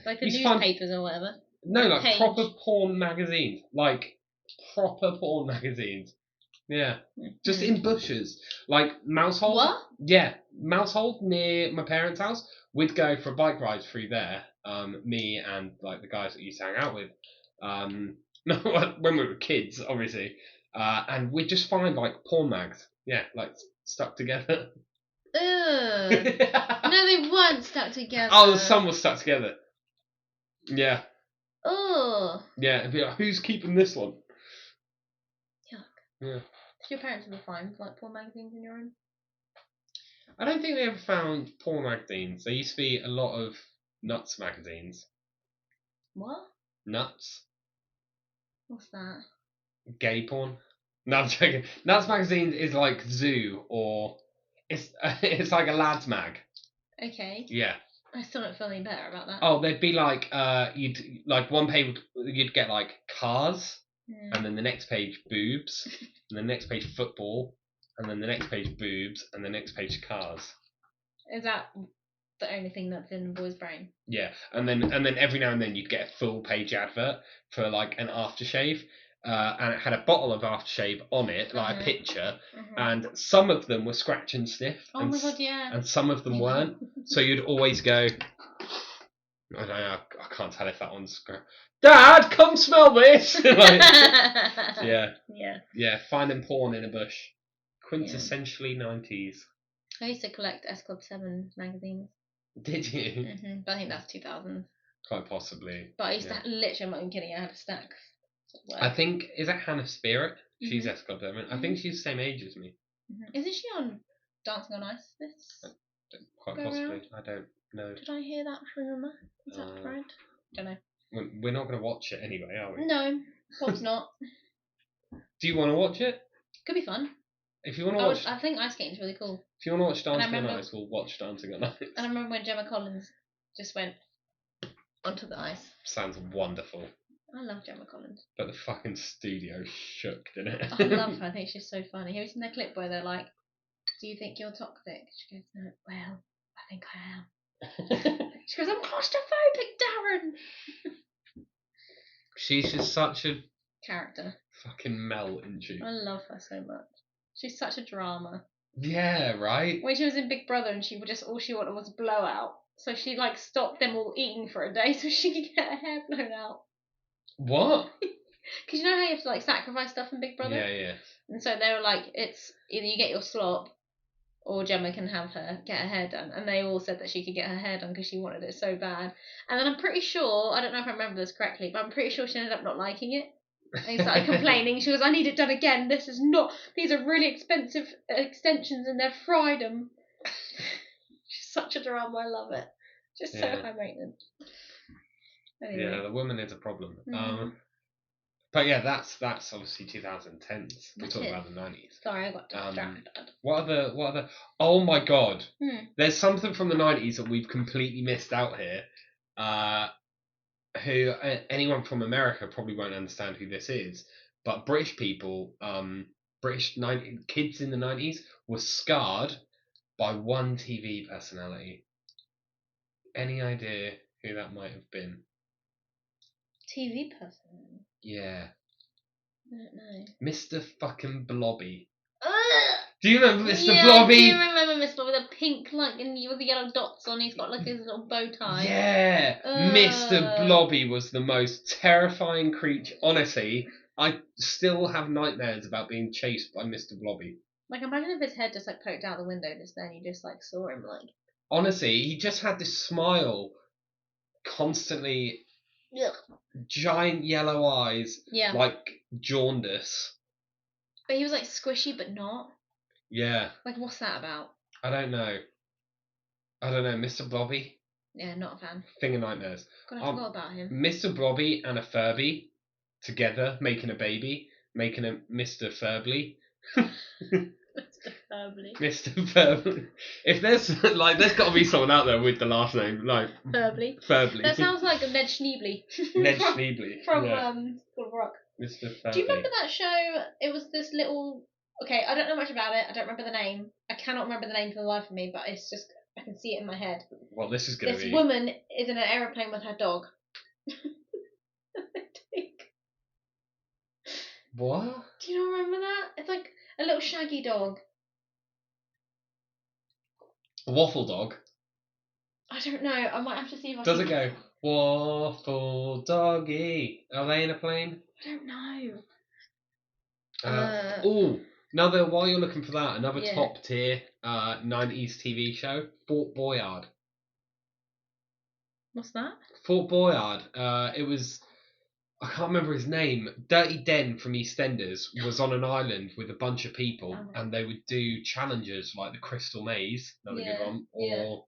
Like the newspapers or whatever. No, like proper porn magazines. Like proper porn magazines. Yeah. Just in bushes. Like Mousehold. What? Yeah. Mousehold near my parents' house. We'd go for a bike ride through there. Me and like the guys that we used to hang out with. When we were kids, obviously. And we'd just find like porn mags. Yeah, like stuck together. Ugh. No, they weren't stuck together. Oh, some were stuck together. Yeah. Oh. Yeah, and be like, who's keeping this one? Yuck. Yeah. Did your parents ever find like porn magazines in your room? I don't think they ever found porn magazines. There used to be a lot of nuts magazines. What? Nuts? What's that? Gay porn? No, I'm joking. Nuts magazine is like Zoo, or it's like a lads mag. Okay. Yeah. I still don't feel any better about that. Oh, they'd be like you'd like one page you'd get like cars, and then the next page boobs, and the next page football, and then the next page boobs, and the next page cars. Is that the only thing that's in the boy's brain? Yeah, and then every now and then you'd get a full page advert for like an aftershave, and it had a bottle of aftershave on it, like a picture, and some of them were scratch and sniff. Oh my god, yeah. And some of them weren't. So you'd always go, I don't know, I can't tell if that one's Dad, come smell this! Like, yeah, finding porn in a bush. Quintessentially 90s. I used to collect S Club 7 magazines. Did you? Mm-hmm. But I think that's 2000s. Quite possibly. But I used to, literally, I'm not even kidding, I had a stack. I think, is that Hannah Spirit? She's S Club 7. I think she's the same age as me. Isn't she on Dancing on Ice? Quite possibly. I don't know. Did I hear that rumour? Is that right? Don't know. We're not going to watch it anyway, are we? No, probably not. Do you want to watch it? Could be fun. If you want to watch, I think ice skating's really cool. If you want to watch Dancing on Ice, we'll watch Dancing on Ice. And I remember when Gemma Collins just went onto the ice. Sounds wonderful. I love Gemma Collins. But the fucking studio shook, didn't it? I love her. I think she's so funny. Have you seen that clip where they're like, "Do you think you're toxic?" She goes, "No, well, I think I am." She goes, "I'm claustrophobic, Darren." She's just such a character. Fucking melt, isn't she? I love her so much. She's such a drama. Yeah, right? When she was in Big Brother and she would just, all she wanted was a blowout. So she like stopped them all eating for a day so she could get her hair blown out. What? Because you know how you have to like sacrifice stuff in Big Brother? Yeah, yeah. And so they were like, it's either you get your slop or Gemma can have get her hair done. And they all said that she could get her hair done because she wanted it so bad. And then I'm pretty sure, I don't know if I remember this correctly, but I'm pretty sure she ended up not liking it. And he started complaining. She goes, "I need it done again. These are really expensive extensions and they've fried them." She's such a drama. I love it. Just so high maintenance. Anyway. Yeah, the woman is a problem. Mm-hmm. But yeah, that's obviously 2010s. We're talking about the 90s. Sorry, I got distracted. What other? Oh my god! There's something from the 90s that we've completely missed out here. Who anyone from America probably won't understand who this is, but British people, kids in the 90s were scarred by one TV personality. Any idea who that might have been? TV personality? Yeah. I don't know. Mr. fucking Blobby. Ugh! Do you remember Mr. Yeah, Blobby? I do remember Mr. Blobby, the pink, like, and with the yellow dots on. He's got like his little bow tie. Yeah, Mr. Blobby was the most terrifying creature. Honestly, I still have nightmares about being chased by Mr. Blobby. Like, imagine if his head just like poked out the window just then. You just like saw him like. Honestly, he just had this smile, constantly. Ugh. Giant yellow eyes, Yeah. like jaundice. But he was like squishy, but not. Yeah. Like, what's that about? I don't know, Mr. Blobby. Yeah, not a fan. Thing of nightmares. God, I forgot about him. Mr. Blobby and a Furby together making a baby, making a Mr. Furbly. Mr. Furbly. Mr. Furbly. If there's there's got to be someone out there with the last name like Furbly. Furbly. That sounds like Ned Schneebly. Ned Schneebly from School of Rock. Mr. Furbly. Do you remember that show? It was this little. Okay, I don't know much about it. I don't remember the name. I cannot remember the name for the life of me. But it's just I can see it in my head. Well, this is going to be. This woman is in an aeroplane with her dog. What? Do you not remember that? It's like a little shaggy dog. Waffle dog. I don't know. I might have to see if I Does can... it go waffle doggy? Are they in a plane? I don't know. Oh, another. While you're looking for that, another Yeah. top tier 90s TV show, Fort Boyard. What's that? Fort Boyard. It was. I can't remember his name. Dirty Den from EastEnders was on an island with a bunch of people, and they would do challenges like the Crystal Maze, another good one, or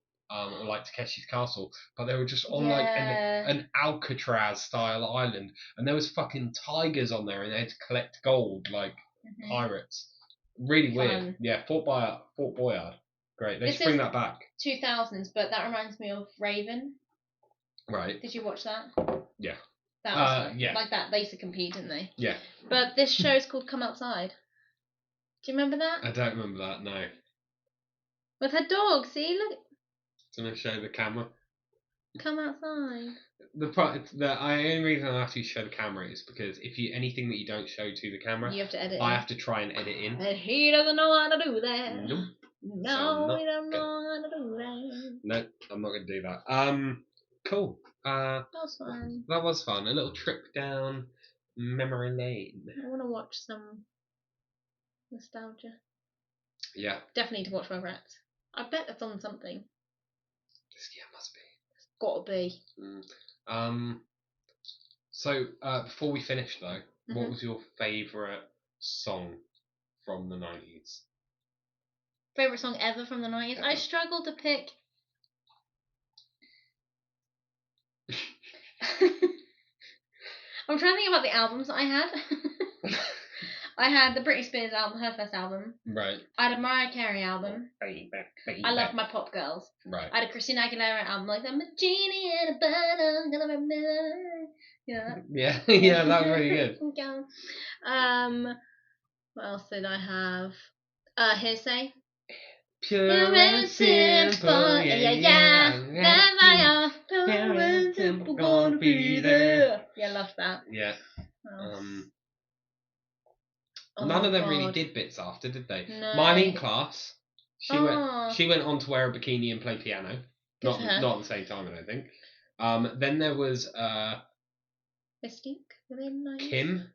like Takeshi's Castle. But they were just on like an Alcatraz style island, and there was fucking tigers on there, and they had to collect gold like pirates. Really weird. Yeah, Fort Boyard. Great. They should bring that back. 2000s, but that reminds me of Raven. Right. Did you watch that? Yeah. That was yeah. Like that, they used to compete, didn't they? Yeah. But this show is called Come Outside. Do you remember that? I don't remember that, no. With her dog, see? Look. Do you want to show the camera? Come outside. The only reason I have to show the camera is because if you anything that you don't show to the camera, you have to edit. I have to try and edit in. And he doesn't know how to do that. Nope. No, he doesn't know how to do that. No, I'm not going to do that. Cool. That was fun. That was fun. A little trip down memory lane. I want to watch some nostalgia. Yeah. Definitely to watch Rugrats. I bet that's on something. Yeah, must be. It's gotta be. So, before we finish though, what was your favourite song from the 90s? Favourite song ever from the 90s? I struggle to pick. I'm trying to think about the albums I had. I had the Britney Spears album, her first album. Right. I had a Mariah Carey album. Baby. I loved my pop girls. Right. I had a Christina Aguilera album, like I'm a genie in a bottle, gonna remember. You know that? Yeah, yeah, that was really good. What else did I have? Hearsay. Pure and simple, yeah. Pure and simple, gonna be there. Yeah, love that. Yeah. None of them really did bits after, did they? No. Mine in class. She went on to wear a bikini and play piano. Not at the same time, I don't think. Then there was Mystique. Kim.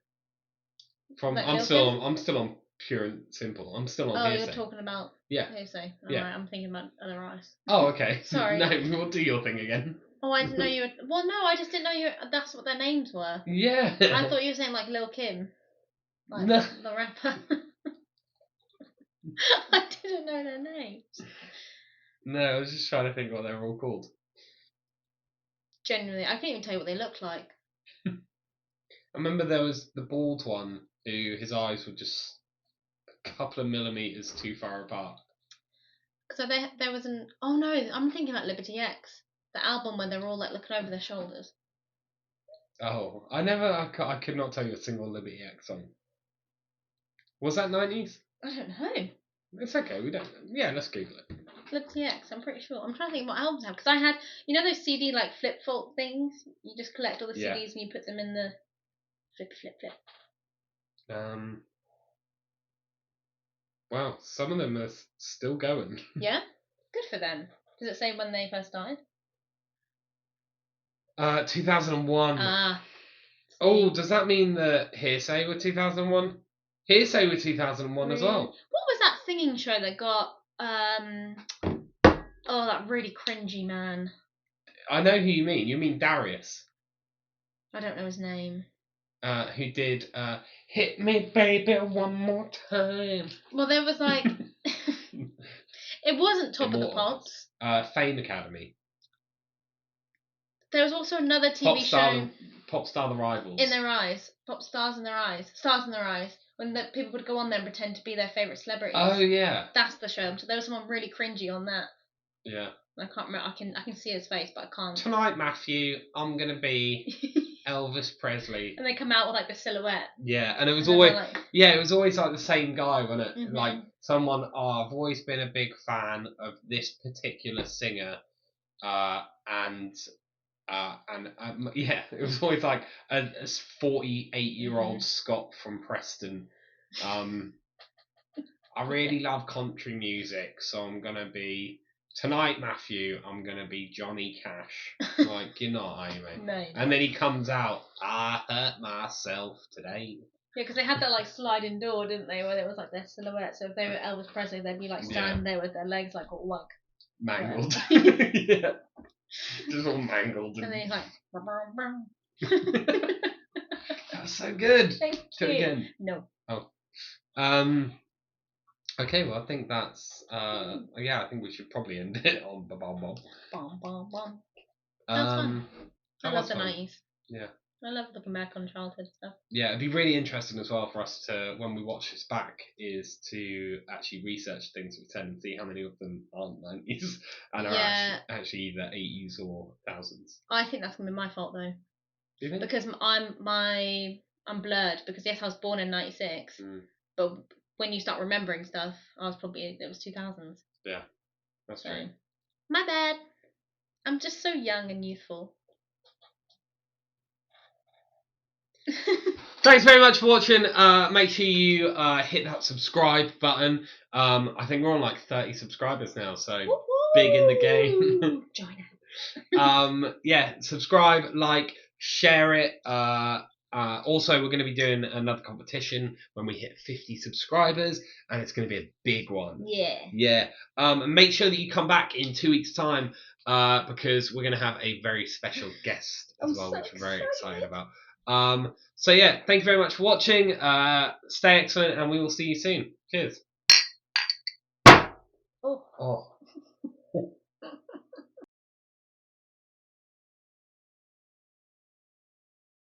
I'm still on Pure and Simple. I'm still on Hearsay. You're talking about Hearsay. Yeah. Right, I'm thinking about other artists. Oh, okay. Sorry. No, we'll do your thing again. Oh, I didn't know you were... Well, no, I just didn't know that's what their names were. Yeah. I thought you were saying like Lil' Kim. Like no. the rapper. I didn't know their names. No, I was just trying to think what they were all called. Genuinely, I can't even tell you what they look like. I remember there was the bald one who his eyes were just a couple of millimeters too far apart. So there was an... Oh no, I'm thinking about Liberty X. The album where they're all like looking over their shoulders. Oh, I could not tell you a single Liberty X song. Was that 90s? I don't know. It's okay, we don't... Yeah, let's Google it. Liberty X, I'm pretty sure. I'm trying to think what albums I have. Because I had... You know those CD like flip-flop things? You just collect all the CDs and you put them in the... Flip. Wow, some of them are still going. Yeah? Good for them. Does it say when they first started? 2001. Ah. Oh, does that mean that Hearsay were 2001? Hearsay were 2001 as well. What was that singing show that got that really cringy man? I know who you mean. You mean Darius. I don't know his name. Who did Hit Me Baby One More Time. Well, there was like it wasn't Top of the Pops. Fame Academy. There was also another TV show. Popstar the Rivals. In Their Eyes. Pop Stars in Their Eyes. Stars in Their Eyes. When the people would go on there and pretend to be their favourite celebrities. Oh yeah. That's the show. So there was someone really cringy on that. Yeah. I can't remember. I can see his face, but I can't. Tonight, Matthew, I'm gonna be Elvis Presley. And they come out with like the silhouette. Yeah, and it was always it was always like the same guy, wasn't it? Mm-hmm. Like someone. Oh, I've always been a big fan of this particular singer, and it was always like a 48-year-old Scot from Preston. I really love country music, so I'm gonna be tonight, Matthew. I'm gonna be Johnny Cash. Like, you're not, are you, mate? No. And then he comes out. I hurt myself today. Yeah, because they had that like sliding door, didn't they? Where it was like their silhouette. So if they were Elvis Presley, they'd be like standing there with their legs like all like mangled. Yeah, just all mangled. And then he's like. That's so good. Thank Do you. it again. No. Oh. Okay, well, I think that's I think we should probably end it on Bom Bom. Bom Bom Bom. That's fun. I love the 90s. Yeah. I love looking back on childhood stuff. Yeah, it'd be really interesting as well for us to, when we watch this back, is to actually research things we said and see how many of them aren't 90s and are actually either 80s or 1000s. I think that's going to be my fault though. Do you think? Because I'm blurred, because yes, I was born in 96, but when you start remembering stuff, it was 2000s. Yeah, that's true. My bad. I'm just so young and youthful. Thanks very much for watching. Make sure you hit that subscribe button. I think we're on like 30 subscribers now, so woo-hoo! Big in the game. Join us. Subscribe, like, share it. Also, we're going to be doing another competition when we hit 50 subscribers, and it's going to be a big one. Yeah. Make sure that you come back in 2 weeks' time, because we're going to have a very special guest as well, which we're very excited about. Thank you very much for watching. Stay excellent, and we will see you soon. Cheers. Oh.